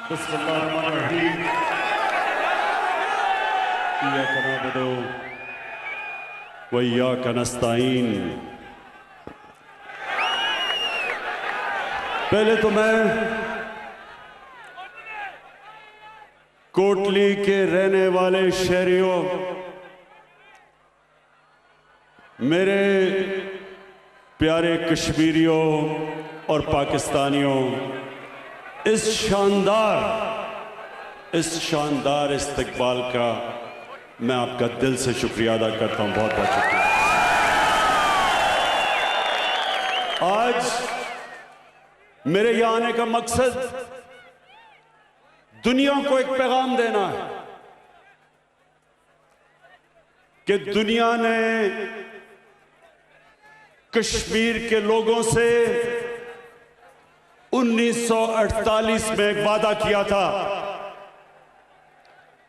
बिस्मिल्लाहिर्रहमानिर्रहीम। इय्याका नअबुदु व इय्याका नस्तईन। पहले तो मैं कोटली के रहने वाले शहरियों, मेरे प्यारे कश्मीरियों और पाकिस्तानियों, इस शानदार इस्तकबाल का मैं आपका दिल से शुक्रिया अदा करता हूं। बहुत बहुत शुक्रिया। आज मेरे यहां आने का मकसद दुनिया को एक पैगाम देना है कि दुनिया ने कश्मीर के लोगों से 1948 में एक वादा किया था।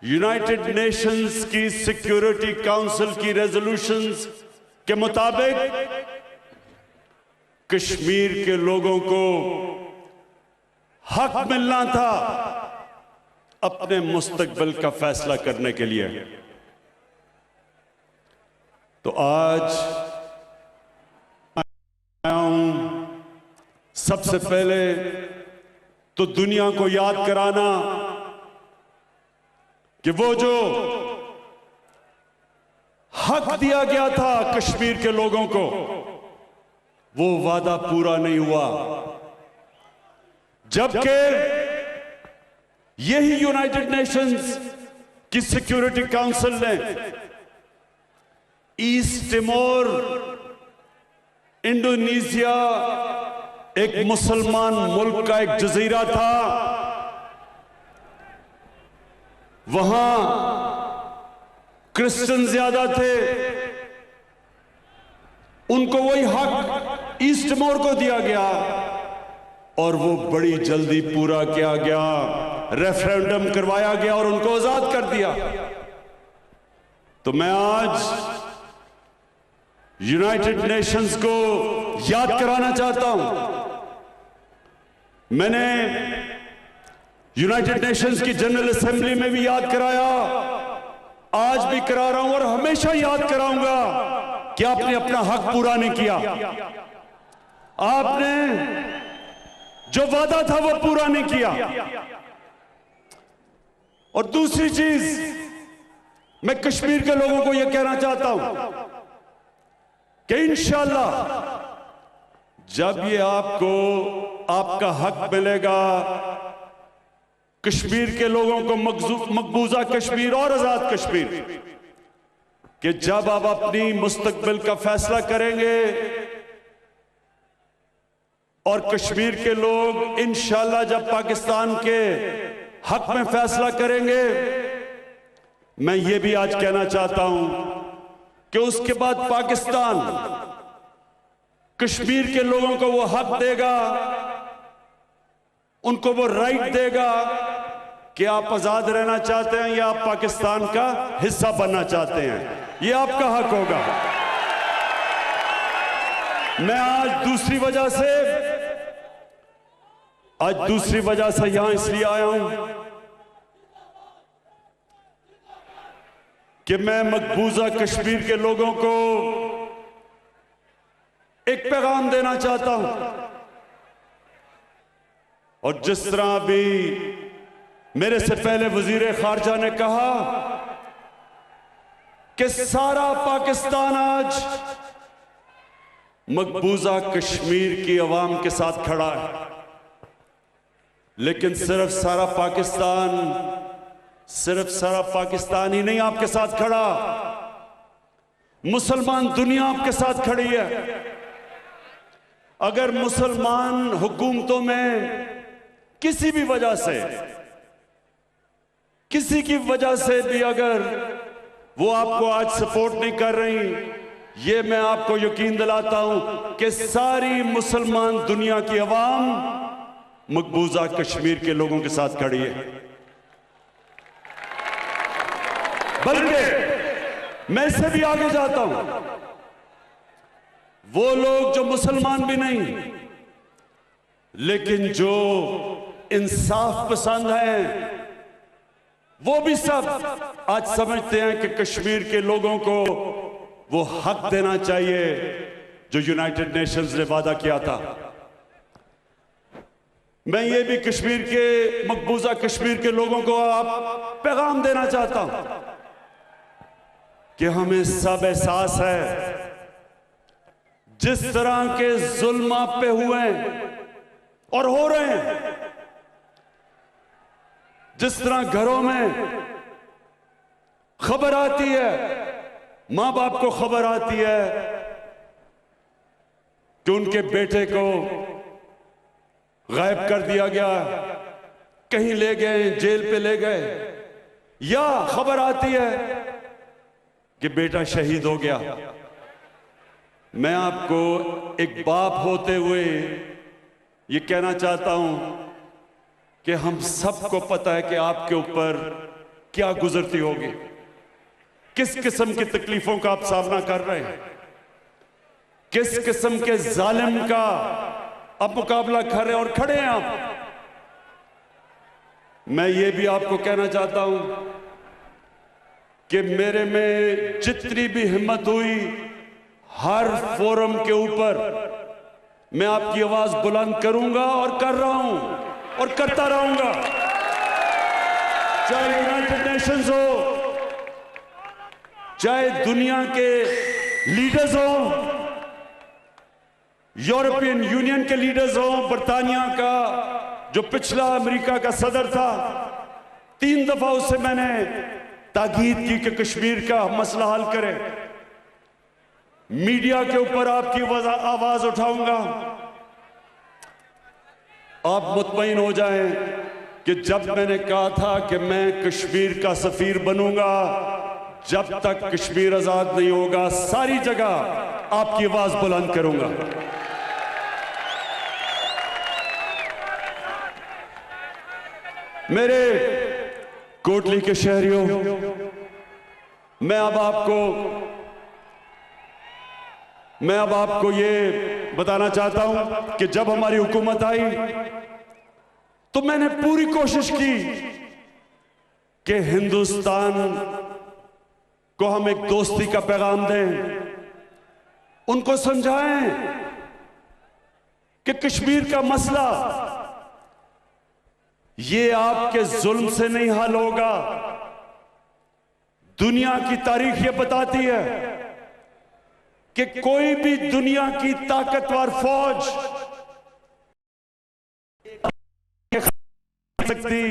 यूनाइटेड नेशंस की सिक्योरिटी काउंसिल की रेजोल्यूशंस के मुताबिक कश्मीर के लोगों को हक मिलना था अपने मुस्तकबिल का फैसला करने के लिए। तो आज आया हूं सबसे पहले तो दुनिया को याद कराना कि वो जो हक दिया गया था कश्मीर के लोगों को, वो वादा पूरा नहीं हुआ। जबकि यही यूनाइटेड नेशंस की सिक्योरिटी काउंसिल ने ईस्ट तिमोर, इंडोनेशिया, एक मुसलमान मुल्क का एक जजीरा था, वहां क्रिश्चियन ज्यादा थे, उनको वही हक ईस्ट तिमोर को दिया गया और वो बड़ी जल्दी पूरा किया गया, रेफरेंडम करवाया गया और उनको आजाद कर दिया। तो मैं आज यूनाइटेड नेशंस को याद कराना चाहता हूं। मैंने यूनाइटेड नेशंस की जनरल असेंबली में भी याद कराया, आज भी करा रहा हूं और हमेशा याद कराऊंगा कि आपने अपना हक पूरा नहीं किया। आपने जो वादा था वो पूरा नहीं किया। और दूसरी चीज, मैं कश्मीर के लोगों को यह कहना चाहता हूं कि इंशाअल्लाह जब ये आपको आपका हक मिलेगा, कश्मीर के लोगों को मकबूजा कश्मीर और आजाद कश्मीर, कि जब आप अपनी मुस्तकबिल का फैसला करेंगे और कश्मीर के लोग इंशाअल्लाह जब पाकिस्तान के हक में फैसला करेंगे, मैं ये भी आज कहना चाहता हूं कि उसके बाद पाकिस्तान कश्मीर के लोगों को वो हक देगा, उनको वो राइट देगा कि आप आजाद रहना चाहते हैं या आप पाकिस्तान का हिस्सा बनना चाहते हैं, ये आपका हक होगा। मैं आज दूसरी वजह से यहां इसलिए आया हूं कि मैं मकबूजा कश्मीर के लोगों को एक पैगाम देना चाहता हूं। और जिस तरह अभी मेरे से पहले वजीर खारजा ने कहा कि सारा पाकिस्तान आज मकबूजा कश्मीर की अवाम के साथ खड़ा है, लेकिन सिर्फ सारा पाकिस्तान ही नहीं आपके साथ खड़ा, मुसलमान दुनिया आपके साथ खड़ी है। अगर मुसलमान हुकूमतों में किसी भी वजह से, किसी की वजह से भी अगर वो आपको आज सपोर्ट नहीं कर रही, ये मैं आपको यकीन दिलाता हूं कि सारी मुसलमान दुनिया की अवाम मकबूजा कश्मीर के लोगों के साथ खड़ी है। बल्कि मैं इससे भी आगे जाता हूं, वो लोग जो मुसलमान भी नहीं लेकिन जो इंसाफ पसंद हैं, वो भी सब आज समझते हैं कि कश्मीर के लोगों को वो हक देना चाहिए जो यूनाइटेड नेशंस ने वादा किया था। मैं ये भी कश्मीर के मकबूजा कश्मीर के लोगों को आप पैगाम देना चाहता हूं कि हमें सब एहसास है जिस तरह के जुल्म आप पे हुए और हो रहे हैं, जिस तरह घरों में खबर आती है, मां बाप को खबर आती है कि उनके बेटे को गायब कर दिया गया, कहीं ले गए, जेल पे ले गए, या खबर आती है कि बेटा शहीद हो गया। मैं आपको एक बाप होते हुए ये कहना चाहता हूं कि हम सबको पता है कि आपके ऊपर क्या गुजरती होगी, किस किस्म की तकलीफों का आप सामना कर रहे हैं, किस किस्म के जालिम का आप मुकाबला कर रहे हैं और खड़े हैं आप। मैं ये भी आपको कहना चाहता हूं कि मेरे में जितनी भी हिम्मत हुई, हर फोरम के ऊपर मैं आपकी आवाज बुलंद करूंगा और कर रहा हूं और करता रहूंगा, चाहे यूनाइटेड नेशंस हो, चाहे दुनिया के लीडर्स हो, यूरोपियन यूनियन के लीडर्स हो, बरतानिया का जो पिछला अमेरिका का सदर था, 3 दफा उससे मैंने ताकीद की कि कश्मीर का मसला हल करें। मीडिया के ऊपर आपकी आवाज उठाऊंगा। आप मुतमईन हो जाएं कि जब मैंने कहा था कि मैं कश्मीर का सफीर बनूंगा, जब तक कश्मीर आजाद नहीं होगा, सारी जगह आपकी आवाज बुलंद करूंगा। मेरे कोटली के शहरियों, मैं अब आपको ये बताना चाहता हूं कि जब हमारी हुकूमत आई तो मैंने पूरी कोशिश की कि हिंदुस्तान को हम एक दोस्ती का पैगाम दें, उनको समझाएं कि कश्मीर का मसला ये आपके जुल्म से नहीं हल होगा। दुनिया की तारीख ये बताती है कि कोई भी दुनिया की ताकतवर फौज सकती,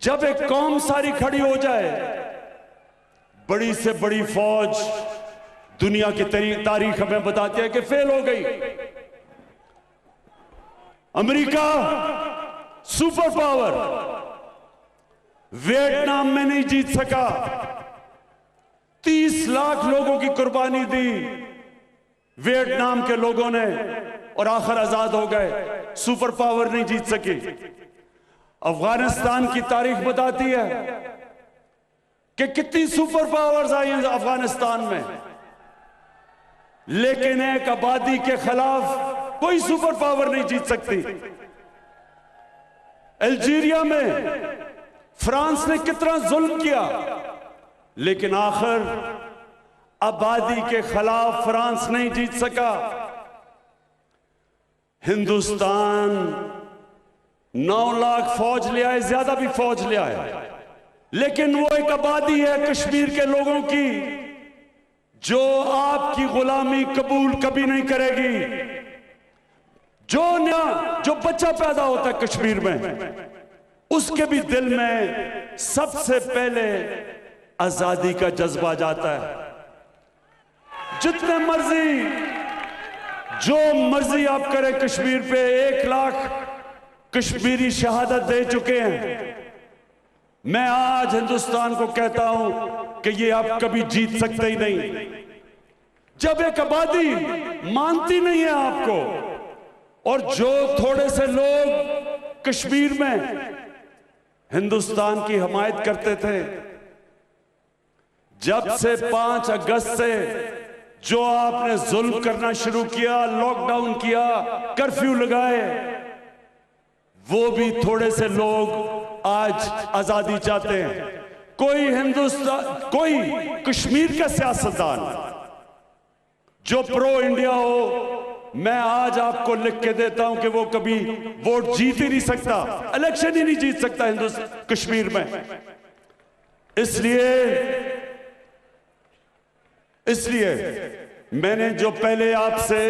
जब एक कौम सारी खड़ी हो जाए, बड़ी से बड़ी फौज दुनिया की तारीख हमें बताती है कि फेल हो गई। अमेरिका सुपर पावर वियतनाम में नहीं जीत सका, 30 लाख लोगों की कुर्बानी दी वियतनाम के लोगों ने और आखिर आजाद हो गए। सुपर पावर नहीं जीत सकी। अफगानिस्तान की तारीख बताती है कि कितनी सुपर पावर्स आई हैं अफगानिस्तान में, लेकिन एक आबादी के खिलाफ कोई सुपर पावर नहीं जीत सकती। अल्जीरिया में फ्रांस ने कितना जुल्म किया, लेकिन आखिर आबादी के खिलाफ फ्रांस नहीं जीत सका। हिंदुस्तान 9 लाख फौज ले आए, ज्यादा भी फौज ले आए, लेकिन वो एक आबादी है कश्मीर के लोगों की जो आपकी गुलामी कबूल कभी नहीं करेगी। जो बच्चा पैदा होता है कश्मीर में, उसके भी दिल में सबसे पहले आजादी का जज्बा जाता है। जितने मर्जी जो मर्जी आप करें कश्मीर पे, 1 लाख कश्मीरी शहादत दे चुके हैं। मैं आज हिंदुस्तान को कहता हूं कि ये आप कभी जीत सकते ही नहीं। जब एक आबादी मानती नहीं है आपको, और जो थोड़े से लोग कश्मीर में हिंदुस्तान की हमायत करते थे, जब से 5 अगस्त से जो आपने जुल्म करना शुरू किया, लॉकडाउन किया, कर्फ्यू लगाए, वो भी थोड़े से लोग आज आजादी चाहते हैं। कोई हिंदुस्तान, कोई कश्मीर का सियासतदान जो प्रो इंडिया हो, मैं आज आपको लिख के देता हूं कि वो कभी वोट जीत ही नहीं सकता, इलेक्शन ही नहीं जीत सकता हिंदुस्तान कश्मीर में। इसलिए मैंने जो पहले आपसे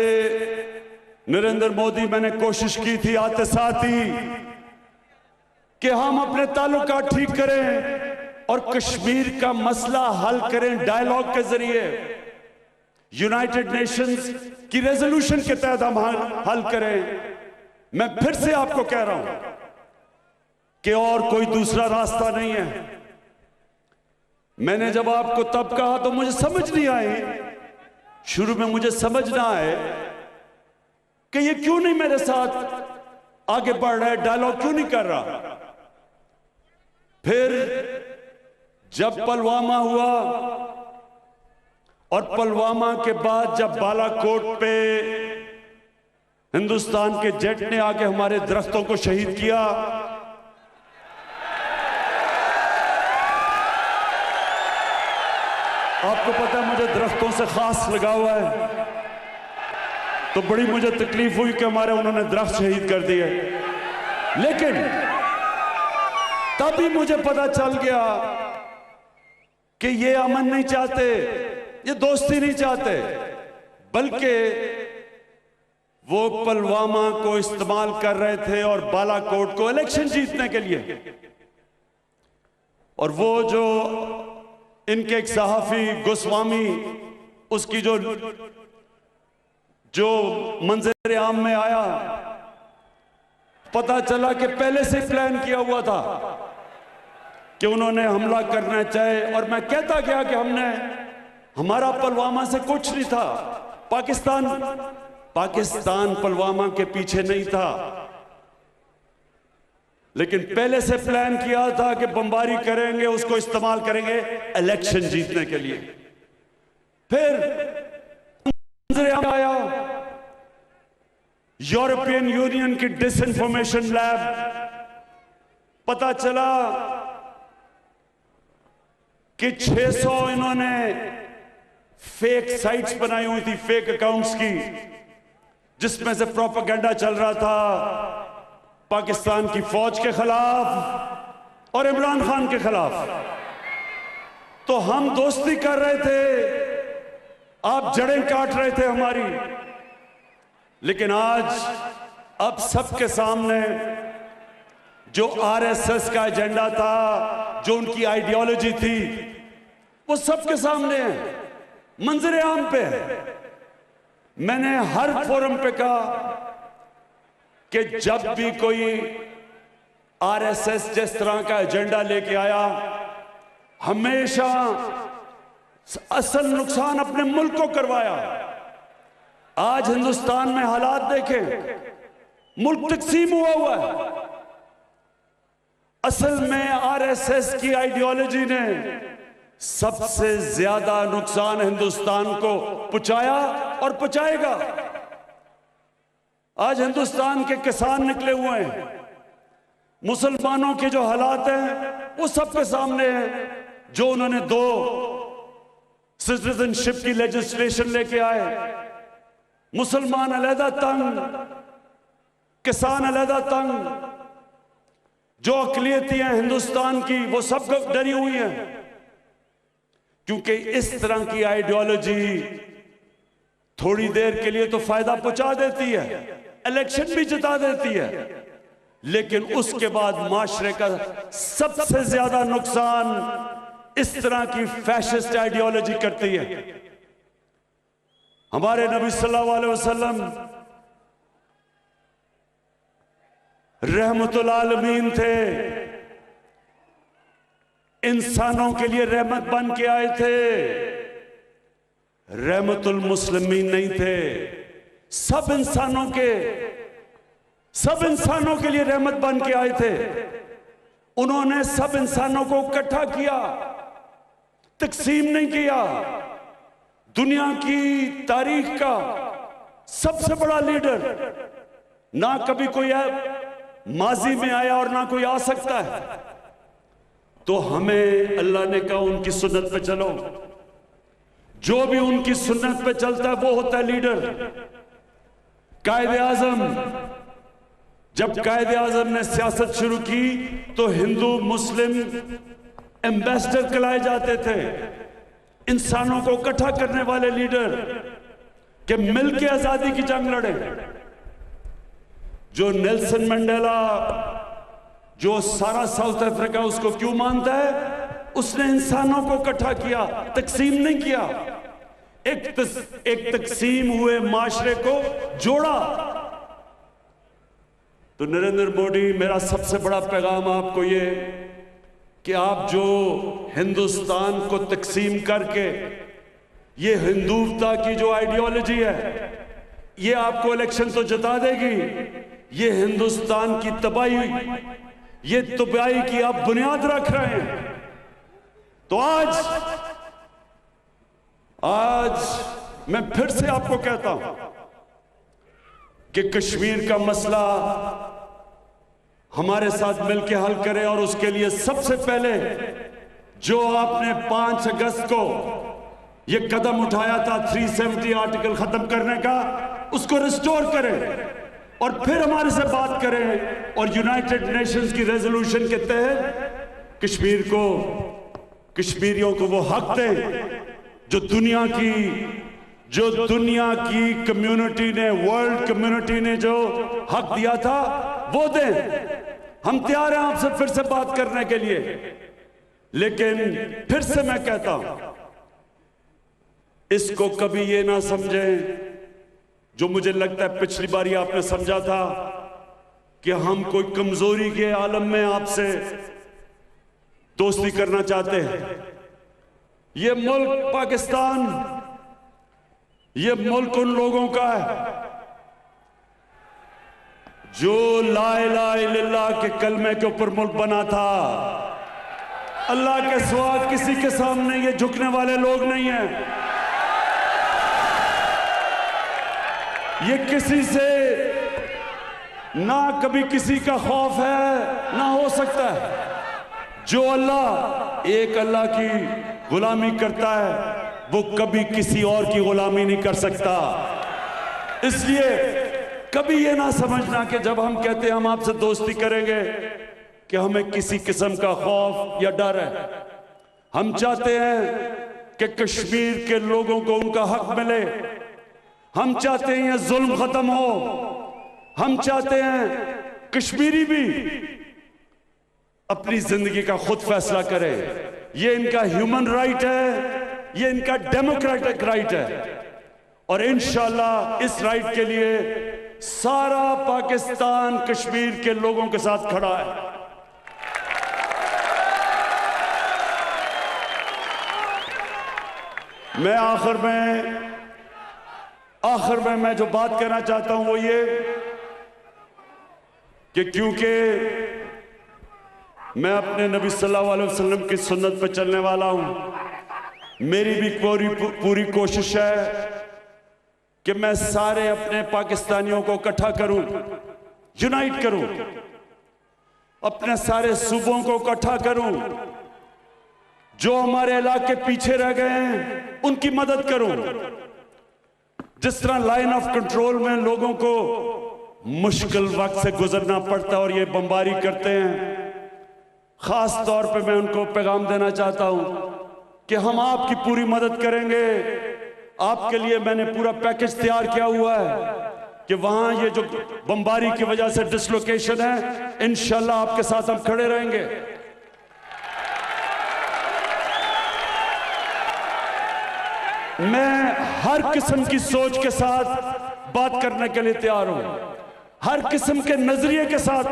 नरेंद्र मोदी, मैंने कोशिश की थी आते साथ ही कि हम अपने ताल्लुकात ठीक करें और कश्मीर का मसला हल करें डायलॉग के जरिए, यूनाइटेड नेशंस की रेजोल्यूशन के तहत हम हल करें। मैं फिर से आपको कह रहा हूं कि और कोई दूसरा रास्ता नहीं है। मैंने जब आपको तब कहा तो मुझे समझ नहीं आई, शुरू में मुझे समझ ना आए कि ये क्यों नहीं मेरे साथ आगे बढ़ रहा है, डायलॉग क्यों नहीं कर रहा। फिर जब पुलवामा हुआ और पुलवामा के बाद जब बालाकोट पे हिंदुस्तान के जेट ने आके हमारे दरख्तों को शहीद किया, आपको पता है मुझे दरख्तों से खास लगा हुआ है, तो बड़ी मुझे तकलीफ हुई कि हमारे उन्होंने दरख्त शहीद कर दिए। लेकिन तभी मुझे पता चल गया कि ये अमन नहीं चाहते, ये दोस्ती नहीं चाहते, बल्कि वो पुलवामा को इस्तेमाल कर रहे थे और बालाकोट को इलेक्शन जीतने के लिए। और वो जो इनके एक सहाफी गोस्वामी, उसकी जो मंजर आम में आया, पता चला कि पहले से प्लान किया हुआ था कि उन्होंने हमला करना चाहे। और मैं कहता गया कि हमारा पुलवामा से कुछ नहीं था, पाकिस्तान पुलवामा के पीछे नहीं था, लेकिन पहले से प्लान किया था कि बमबारी करेंगे, उसको इस्तेमाल करेंगे इलेक्शन जीतने के लिए। फिर आया यूरोपियन यूनियन की डिसइंफॉर्मेशन लैब, पता चला कि 600 इन्होंने फेक साइट्स बनाई हुई थी, फेक अकाउंट्स की, जिसमें से प्रोपेगेंडा चल रहा था पाकिस्तान की फौज के खिलाफ और इमरान खान के खिलाफ। तो हम दोस्ती कर रहे थे, आप जड़ें काट रहे थे हमारी। लेकिन आज अब सबके सामने जो आरएसएस का एजेंडा था, जो उनकी आइडियोलॉजी थी, वो सबके सामने है, मंजर आम पे है। मैंने हर फोरम पे कहा कि जब भी कोई आरएसएस जिस तरह का एजेंडा लेके आया, हमेशा असल नुकसान अपने मुल्क को करवाया। आज हिंदुस्तान में हालात देखें, मुल्क तकसीम हुआ है। असल में आरएसएस की आइडियोलॉजी ने सबसे ज्यादा नुकसान हिंदुस्तान को पहुंचाया और पहुंचाएगा। आज हिंदुस्तान के किसान निकले हुए हैं, मुसलमानों के जो हालात हैं वो सबके सामने हैं। जो उन्होंने 2 सिटीजनशिप की लेजिस्लेशन लेके आए, मुसलमान अलहदा तंग, किसान अलहदा तंग, जो अकलियतियां हिंदुस्तान की वो सब डरी हुई हैं, क्योंकि इस तरह की आइडियोलॉजी थोड़ी देर के लिए तो फायदा पहुंचा देती है, इलेक्शन भी जिता देती है, लेकिन उसके बाद माशरे का सबसे ज्यादा नुकसान इस तरह की फैशिस्ट आइडियोलॉजी करती है। हमारे नबी सल्लल्लाहु अलैहि वसल्लम रहमतुल आलमीन थे, इंसानों के लिए रहमत बन के आए थे, रहमतुल मुस्लिमीन नहीं थे। सब इंसानों के लिए रहमत बन के आए थे। उन्होंने सब इंसानों को इकट्ठा किया, तकसीम नहीं किया। दुनिया की तारीख का सबसे बड़ा लीडर, ना कभी कोई माजी में आया और ना कोई आ सकता है। तो हमें अल्लाह ने कहा उनकी सुन्नत पे चलो। जो भी उनकी सुन्नत पे चलता है वो होता है लीडर। कायदे आजम, जब कायदे आजम ने सियासत शुरू की तो हिंदू मुस्लिम एम्बेसडर कहलाए जाते थे, इंसानों को इकट्ठा करने वाले लीडर कि मिलकर आजादी की जंग लड़े। जो नेल्सन मंडेला, जो सारा साउथ अफ्रीका उसको क्यों मानता है? उसने इंसानों को इकट्ठा किया, तकसीम नहीं किया। एक तकसीम हुए माशरे को जोड़ा। तो नरेंद्र मोदी, मेरा सबसे बड़ा पैगाम आपको ये कि आप जो हिंदुस्तान को तकसीम करके, ये हिंदुत्व की जो आइडियोलॉजी है, ये आपको इलेक्शन तो जिता देगी, ये हिंदुस्तान की तबाही, ये तबाही की आप बुनियाद रख रहे हैं। तो आज मैं फिर से आपको कहता हूं कि कश्मीर का मसला हमारे साथ मिलकर हल करें। और उसके लिए सबसे पहले जो आपने 5 अगस्त को ये कदम उठाया था 370 आर्टिकल खत्म करने का, उसको रिस्टोर करें और फिर हमारे से बात करें और यूनाइटेड नेशंस की रेजोल्यूशन के तहत कश्मीरियों को वो हक दें जो दुनिया की कम्युनिटी ने, वर्ल्ड कम्युनिटी ने जो हक दिया था वो दें। हम तैयार हैं आपसे फिर से बात करने के लिए। लेकिन फिर से मैं कहता हूं, इसको कभी ये ना समझें जो मुझे लगता है पिछली बारी आपने समझा था कि हम कोई कमजोरी के आलम में आपसे दोस्ती करना चाहते हैं। ये मुल्क पाकिस्तान, ये मुल्क उन लोगों का है जो ला इलाहा इल्लल्लाह के कलमे के ऊपर मुल्क बना था। अल्लाह के सिवा किसी के सामने ये झुकने वाले लोग नहीं हैं। ये किसी से ना कभी किसी का खौफ है ना हो सकता है। जो एक अल्लाह की गुलामी करता है वो कभी किसी और की गुलामी नहीं कर सकता। इसलिए कभी ये ना समझना कि जब हम कहते हैं हम आपसे दोस्ती करेंगे कि हमें किसी किस्म का खौफ या डर है। हम चाहते हैं कि कश्मीर के लोगों को उनका हक मिले। हम चाहते हैं ये जुल्म खत्म हो। हम चाहते हैं कश्मीरी भी अपनी जिंदगी का खुद फैसला करे। ये इनका ह्यूमन राइट है, ये इनका डेमोक्रेटिक राइट है। और इंशाअल्लाह इस राइट के लिए सारा पाकिस्तान कश्मीर के लोगों के साथ खड़ा है। मैं आखिर में मैं जो बात कहना चाहता हूं वो ये कि क्योंकि मैं अपने नबी सल्लल्लाहु अलैहि वसल्लम की सुन्नत पर चलने वाला हूं, मेरी भी पूरी कोशिश है कि मैं सारे अपने पाकिस्तानियों को इकट्ठा करूं, यूनाइट करूं, अपने सारे सूबों को इकट्ठा करूं, जो हमारे इलाके पीछे रह गए हैं उनकी मदद करूं। जिस तरह लाइन ऑफ कंट्रोल में लोगों को मुश्किल वक्त से गुजरना पड़ता है और ये बमबारी करते हैं, खास तौर पे मैं उनको पैगाम देना चाहता हूं कि हम आपकी पूरी मदद करेंगे। आपके लिए मैंने पूरा पैकेज तैयार किया हुआ है कि वहां ये जो बमबारी की वजह से डिसलोकेशन है, इंशाल्लाह आपके साथ हम खड़े रहेंगे। मैं हर किस्म की सोच के साथ बात करने के लिए तैयार हूं, हर किस्म के नजरिए के साथ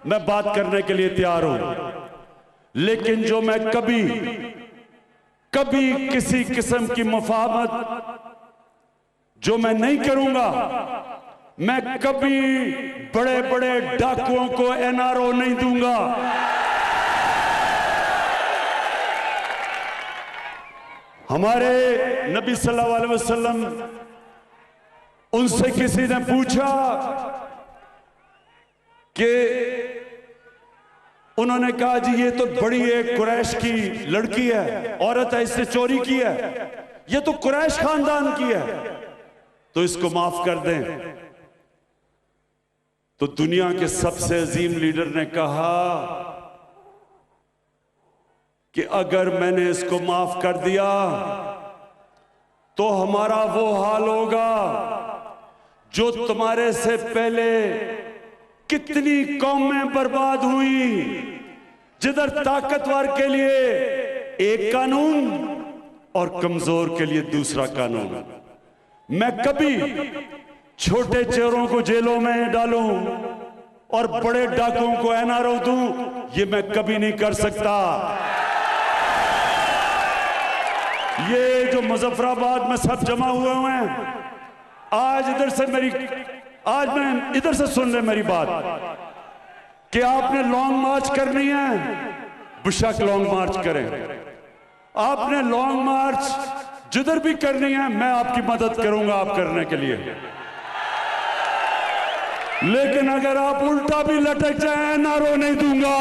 मैं बात करने के लिए तैयार हूं। लेकिन जो मैं कभी किसी किस्म की मुफाहमत जो मैं नहीं करूंगा, मैं कभी बड़े बड़े डाकुओं को एनआरओ नहीं दूंगा। हमारे नबी सल्लल्लाहु अलैहि वसल्लम, उनसे किसी ने पूछा कि उन्होंने कहा जी ये तो बड़ी एक कुरैश की लड़की है, औरत है, इसने चोरी की है, ये तो कुरैश खानदान की है, तो इसको माफ कर दें। तो दुनिया के सबसे अजीम लीडर ने कहा कि अगर मैंने इसको माफ कर दिया तो हमारा वो हाल होगा जो तुम्हारे से पहले कितनी कौमें बर्बाद हुई, जिधर ताकतवर के लिए एक कानून और कमजोर के लिए दूसरा कानून। मैं कभी छोटे चोरों को जेलों में डालूं और बड़े डाकुओं को एनआरओ दूं, ये मैं कभी नहीं कर सकता। ये जो मुजफ्फराबाद में सब जमा हुए हैं, आज मैं इधर से सुन ले मेरी बात कि आपने लॉन्ग मार्च करनी है, बेशक लॉन्ग मार्च करें। आपने लॉन्ग मार्च जिधर भी करनी है, मैं आपकी मदद करूंगा आप करने के लिए। लेकिन अगर आप उल्टा भी लटक जाए, एनआरओ नहीं दूंगा।